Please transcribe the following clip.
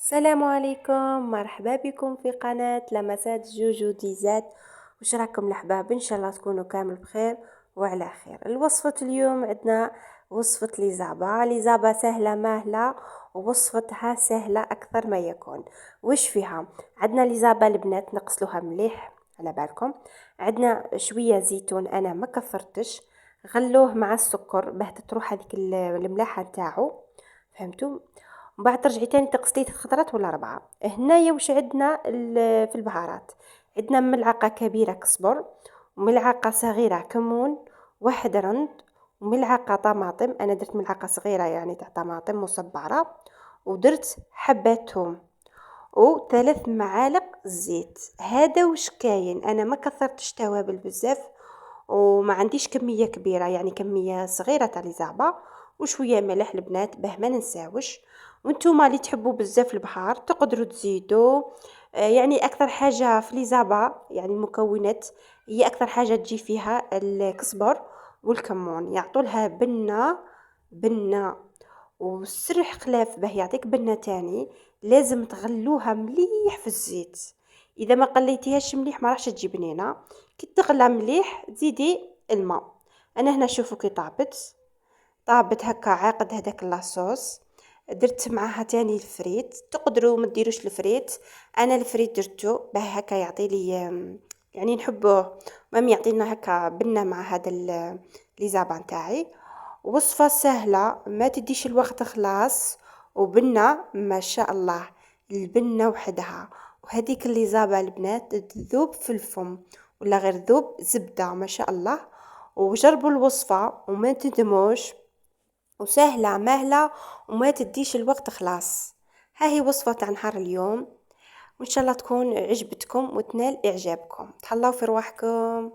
السلام عليكم، مرحبا بكم في قناة لمسات جوجو ديزات. وش راكم الأحباب؟ إن شاء الله تكونوا كامل بخير وعلى خير. الوصفة اليوم عندنا وصفة ليزابا سهلة ماهلة، ووصفتها سهلة أكثر ما يكون. وش فيها؟ عندنا ليزابا البنات نغسلوها مليح على بالكم. عندنا شوية زيتون أنا ما كثرتش، غلوه مع السكر باه تروح هذيك الملاحة نتاعو، فهمتوا؟ ومن بعد ترجعي تاني تغسليه 3 ولا 4. هنايا وش عندنا في البهارات؟ عندنا ملعقة كبيرة كزبر، وملعقة صغيرة كمون، واحد رند، وملعقة طماطم. أنا درت ملعقة صغيرة يعني تاع طماطم مصبرة، ودرت حبة ثوم، و3 معالق زيت. هذا وش كاين، أنا ما كثرتش توابل بزاف، وما عنديش كمية كبيرة يعني كمية صغيرة تاع ليزابا، وشوية ملح البنات باه ما ننساوش. وانتوما اللي تحبوا بزاف البحار تقدروا تزيدوا. يعني اكثر حاجة في ليزابا يعني المكونات، هي اكثر حاجة تجي فيها الكزبر والكمون، يعطوا لها بنة. والسر خلاف باه يعطيك بنة تاني، لازم تغلوها مليح في الزيت. اذا ما قليتيهاش مليح ما راحش تجي بنينه. كي تغلى مليح تزيدي الماء. انا هنا شوفوا كي طابت هكا عاقد هذاك لاصوص. درت معاها تاني الفريت، تقدروا ما ديروش الفريت، انا الفريت درتو باه هكا يعطي لي يعني نحبوه، مام يعطينا هكا بنه مع هذا لي تاعي. وصفة سهلة ما تديش الوقت خلاص، وبنة ما شاء الله، البنة وحدها. وهذيك اللي البنات تذوب في الفم، ولا غير ذوب زبدة ما شاء الله. وجربوا الوصفة وما تندموش، وسهلة ماهلة وما تديش الوقت خلاص. ها هي وصفة تاع نهار اليوم، وإن شاء الله تكون عجبتكم وتنال إعجابكم. تهلاو في رواحكم.